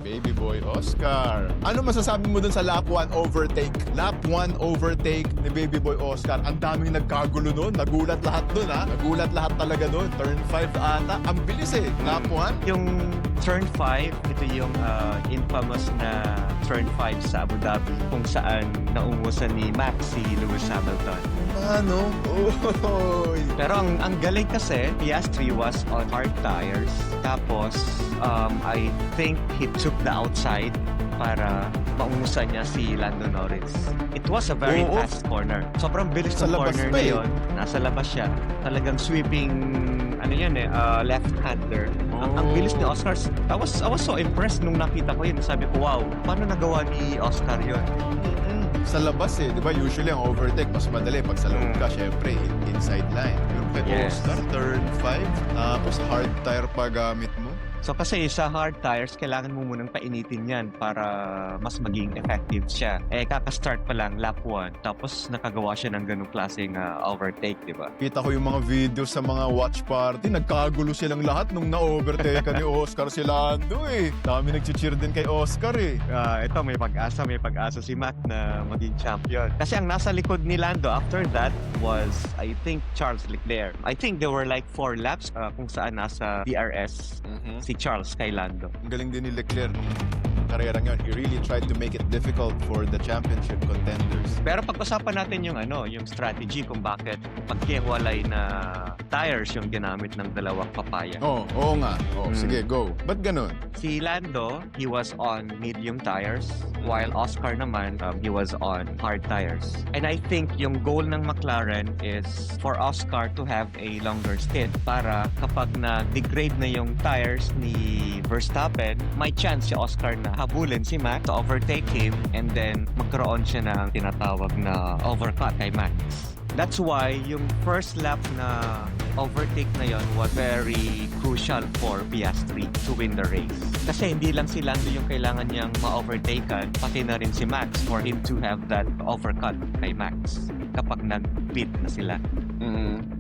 Baby boy Oscar. Ano masasabi mo dun sa lap 1 overtake? Lap 1 overtake ni Baby boy Oscar. Ang daming nagkagulo nun. Nagulat lahat dun ha. Nagulat lahat talaga dun. Turn 5 ata. Ang bilis eh. Lap 1. Yung turn 5, ito yung infamous na turn 5 sa Abu Dhabi kung saan naungusan ni Max si Lewis Hamilton. Ano? Oh. Pero ang galing kasi, Piastri was on hard tires. Tapos, I think he took the outside para maungusan niya si Lando Norris. It was a very fast corner. Sobrang bilis Sa ng labas corner pa na eh. yun. Nasa labas siya. Talagang sweeping, left-hander. Ang bilis ni Oscar. I was so impressed nung nakita ko yun. Sabi ko, wow, paano nagawa ni Oscar yun? Sa labas eh. Di ba usually ang overtake mas madali. Pag sa loob ka, syempre, inside line. Pero kay Yes. Oscar, turn 5. Tapos hard tire pa gamit mo. So kasi sa hard tires, kailangan mo munang painitin yan para mas maging effective siya. Kaka-start pa lang, lap 1, tapos nakagawa siya ng ganung klaseng overtake, di ba? Kita ko yung mga video sa mga watch party. Nagkagulo silang lahat nung na-overtake ni Oscar si Lando eh. Dami nag-cheer din kay Oscar eh. Ito may pag-asa si Mac na maging champion. Kasi ang nasa likod ni Lando after that was, I think, Charles Leclerc. I think there were like 4 laps kung saan nasa DRS si Charles kay Lando. Ang galing din ni Leclerc nung karerang yun. He really tried to make it difficult for the championship contenders. Pero pag-usapan natin yung yung strategy kung bakit pagkiwalay na tires yung ginamit ng dalawang papaya. Oo nga. Sige, go. Ba't ganun? Si Lando, he was on medium tires, while Oscar naman, he was on hard tires. And I think yung goal ng McLaren is for Oscar to have a longer stint para kapag na-degrade na yung tires ni Verstappen, may chance si Oscar na habulin si Max to overtake him and then magkaroon siya ng tinatawag na overcut kay Max. That's why yung first lap na overtake na yon was very crucial for Piastri to win the race. Kasi hindi lang si Lando yung kailangan niyang ma-overtaken, pati na rin si Max for him to have that overcut kay Max kapag nag-pit na sila.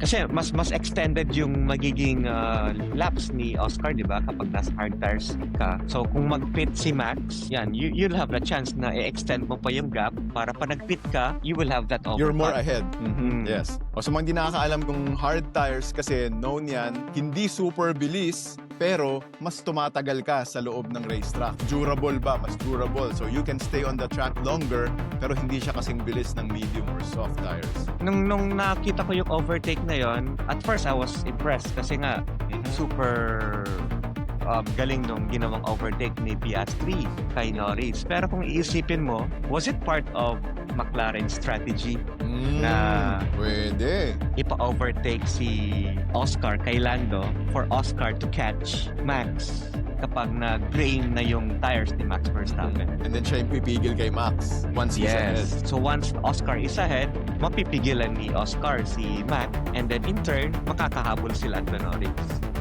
Kasi mas extended yung magiging laps ni Oscar, di ba? Kapag nasa hard tires ka. So kung mag-pit si Max, yan, you'll have the chance na i-extend mo pa yung gap para pa nag-pit ka, you will have that overcut. You're more ahead. Mhm. Yes. O sa mga hindi nakakaalam kung hard tires kasi known yan, hindi super bilis, pero mas tumatagal ka sa loob ng racetrack. Durable ba? Mas durable. So you can stay on the track longer, pero hindi siya kasing bilis ng medium or soft tires. Nung nakita ko yung overtake na yon, at first I was impressed kasi nga super galing nung ginawang overtake ni Piastri kay Norris. Pero kung iisipin mo, was it part of McLaren's strategy na Pwede. ipa-overtake si Oscar kay Lando for Oscar to catch Max kapag nag-drain na yung tires ni Max Verstappen? And then siya yung pipigil kay Max once he's ahead. So once Oscar is ahead, mapipigilan ni Oscar si Max and then in turn, makakahabol si Lando Norris.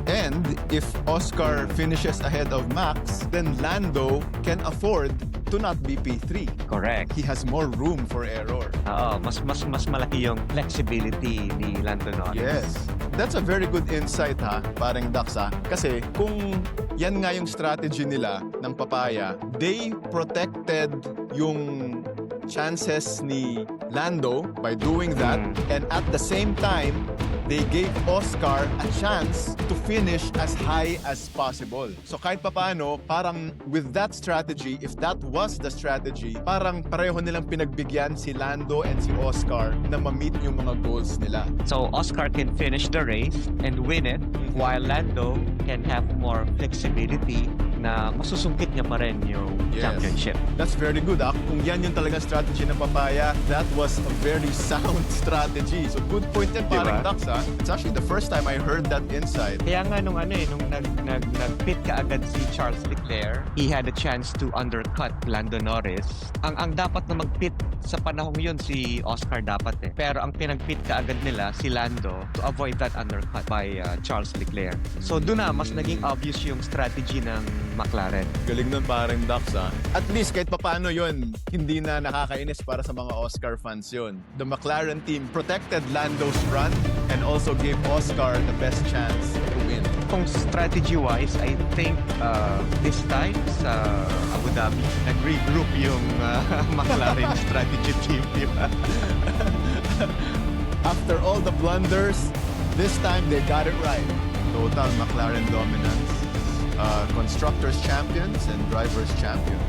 And if Oscar finishes ahead of Max, then Lando can afford to not be P3. Correct. He has more room for error. Oo, mas malaki yung flexibility ni Lando Norris. Yes. That's a very good insight ha, parang Dax ha. Kasi kung yan nga yung strategy nila ng papaya, they protected yung chances ni Lando by doing that. And at the same time, they gave Oscar a chance to finish as high as possible. So kahit papaano, parang with that strategy, if that was the strategy, parang pareho nilang pinagbigyan si Lando and si Oscar na ma-meet yung mga goals nila. So Oscar can finish the race and win it, while Lando can have more flexibility na masusungkit niya pa rin yung championship. That's very good. Kung yan yung talagang strategy ng papaya, that was a very sound strategy. So good point yan, parang Dax ha. It's actually the first time I heard that insight. Kaya nga nung nag-pit ka agad si Charles Leclerc, he had a chance to undercut Lando Norris. Ang dapat na mag-pit sa panahong yun si Oscar dapat eh. Pero ang pinag-pit ka agad nila si Lando to avoid that undercut by Charles Leclerc. So doon na mas naging obvious yung strategy ng McLaren. Galing nun parang Dax ha. At least kahit papano yun, hindi na nakakainis para sa mga Oscar fans yun. The McLaren team protected Lando's run and also gave Oscar the best chance to win. kung strategy-wise, I think this time sa Abu Dhabi, nag-regroup yung McLaren strategy team, di ba? After all the blunders, this time they got it right. Total McLaren dominance. Constructors champions and drivers champions.